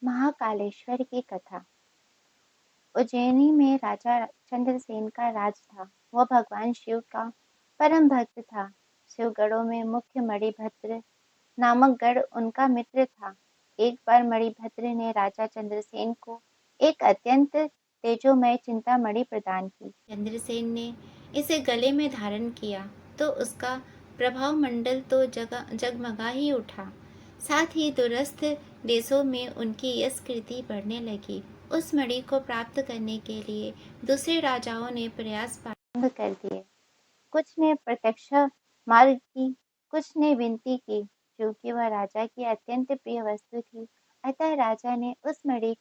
महाकालेश्वर की कथा। उज्जैनी में राजा चंद्रसेन का राज था। वह भगवान शिव का परम भक्त था। शिवगढ़ों में मुख्य मणिभद्र नामक गढ़ उनका मित्र था। एक बार मणिभद्र ने राजा चंद्रसेन को एक अत्यंत तेजोमय चिंतामणि प्रदान की। चंद्रसेन ने इसे गले में धारण किया तो उसका प्रभाव मंडल तो जगमगा ही उठा। साथ ही दूरस्थ देशों में उनकी यश कीर्ति बढ़ने लगी। उस मणि को प्राप्त करने के लिए दूसरे राजाओं ने प्रयास प्रारंभ कर दिए। कुछ ने प्रत्यक्ष मार्ग की, कुछ ने विनती की। क्योंकि वह राजा की अत्यंत प्रिय वस्तु थी, अतः राजा ने उस मणि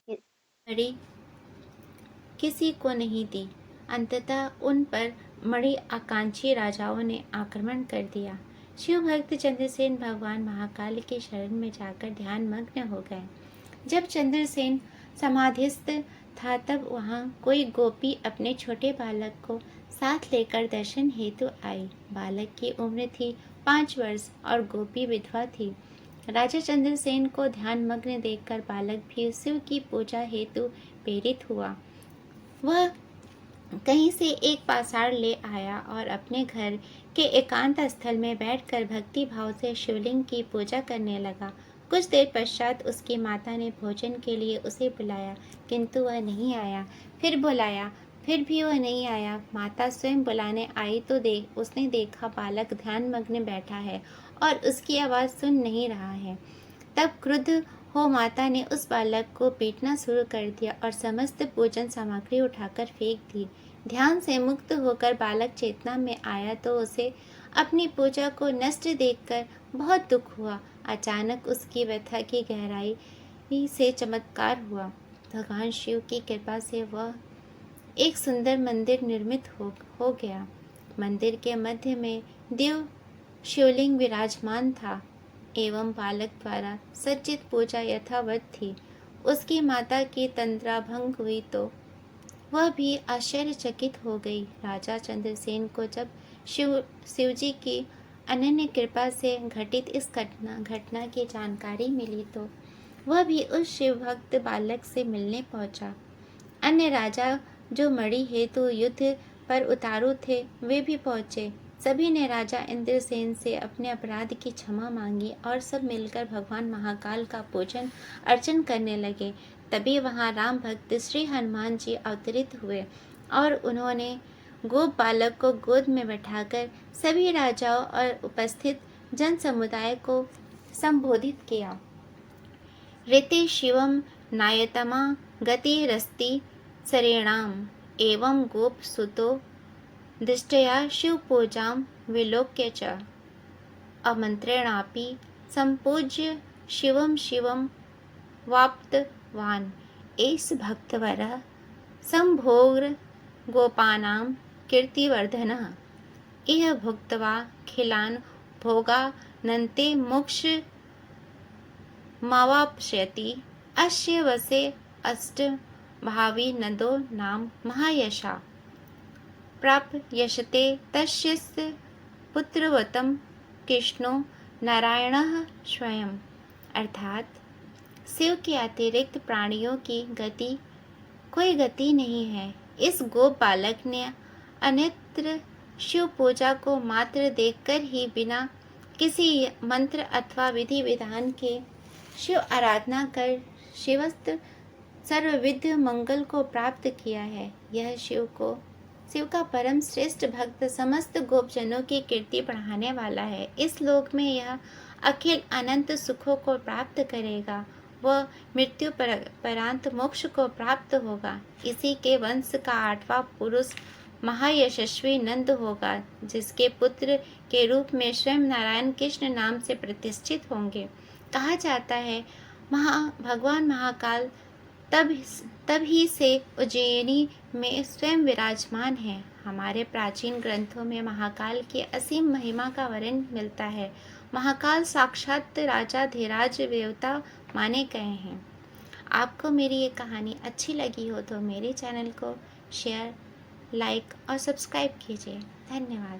किसी को नहीं दी। अंततः उन पर मणि आकांक्षी राजाओं ने आक्रमण कर दिया। शिव भक्त चंद्रसेन भगवान महाकाल के शरण में जाकर ध्यान मग्न हो गए। जब चंद्रसेन समाधिस्थ था तब वहाँ कोई गोपी अपने छोटे बालक को साथ लेकर दर्शन हेतु आई। बालक की उम्र थी 5 वर्ष और गोपी विधवा थी। राजा चंद्रसेन को ध्यान मग्न देखकर बालक भी शिव की पूजा हेतु प्रेरित हुआ। वह कहीं से एक पासार ले आया और अपने घर के एकांत स्थल में बैठकर भक्ति भाव से शिवलिंग की पूजा करने लगा। कुछ देर पश्चात उसकी माता ने भोजन के लिए उसे बुलाया, किंतु वह नहीं आया। फिर बुलाया, फिर भी वह नहीं आया। माता स्वयं बुलाने आई तो उसने देखा बालक ध्यान मग्न बैठा है और उसकी आवाज़ सुन नहीं रहा है। तब क्रुद्ध हो माता ने उस बालक को पीटना शुरू कर दिया और समस्त पूजन सामग्री उठाकर फेंक दी। ध्यान से मुक्त होकर बालक चेतना में आया तो उसे अपनी पूजा को नष्ट देखकर बहुत दुख हुआ। अचानक उसकी व्यथा की गहराई से चमत्कार हुआ। भगवान शिव की कृपा से वह एक सुंदर मंदिर निर्मित हो गया। मंदिर के मध्य में दिव्य शिवलिंग विराजमान था एवं बालक द्वारा सज्जित पूजा यथावत थी। उसकी माता की तंद्रा भंग हुई तो वह भी आश्चर्यचकित हो गई। राजा चंद्रसेन को जब शिवजी की अनन्य कृपा से घटित इस घटना की जानकारी मिली तो वह भी उस शिव भक्त बालक से मिलने पहुंचा। अन्य राजा जो मणि हेतु युद्ध पर उतारू थे वे भी पहुंचे। सभी ने राजा इंद्रसेन से अपने अपराध की क्षमा मांगी और सब मिलकर भगवान महाकाल का पूजन अर्चन करने लगे। तभी वहां राम भक्त श्री हनुमान जी अवतरित हुए और उन्होंने गोप बालक को गोद में बैठाकर सभी राजाओं और उपस्थित जन समुदाय को संबोधित किया। ऋते शिवम नायतमा गतिरस्ति शरेणाम एवं गोप सुतो दृष्टया शिव पूजां विलोक्य च अमंत्रेणापि संपूज्य शिवं शिवं वाप्तवान् एष भक्तवरः संभोग गोपानां कीर्तिवर्धनः इह भुक्त्वा खिलान् भोगानन्ते मोक्ष मावाप्स्यति अस्य वसे अष्ट भावी नदो नाम महायशा प्राप्यशते तस्य पुत्रवतं कृष्णो नारायणः स्वयं। अर्थात शिव के अतिरिक्त प्राणियों की कोई गति नहीं है। इस गोप बालक ने अन्यत्र शिव पूजा को मात्र देखकर ही बिना किसी मंत्र अथवा विधि विधान के शिव आराधना कर शिवस्त सर्वविध मंगल को प्राप्त किया है। यह शिव का परम श्रेष्ठ भक्त समस्त गोपजनों की कीर्ति बढ़ाने वाला है। इस लोक में यह अखिल अनंत सुखों को प्राप्त करेगा। वह मृत्यु परांत मोक्ष को प्राप्त होगा। इसी के वंश का 8वां पुरुष महायशस्वी नंद होगा, जिसके पुत्र के रूप में स्वयं नारायण कृष्ण नाम से प्रतिष्ठित होंगे। कहा जाता है भगवान महाकाल तब ही से उज्जैनी में स्वयं विराजमान है। हमारे प्राचीन ग्रंथों में महाकाल की असीम महिमा का वर्णन मिलता है। महाकाल साक्षात राजा धीराज देवता माने गए हैं। आपको मेरी ये कहानी अच्छी लगी हो तो मेरे चैनल को शेयर, लाइक और सब्सक्राइब कीजिए। धन्यवाद।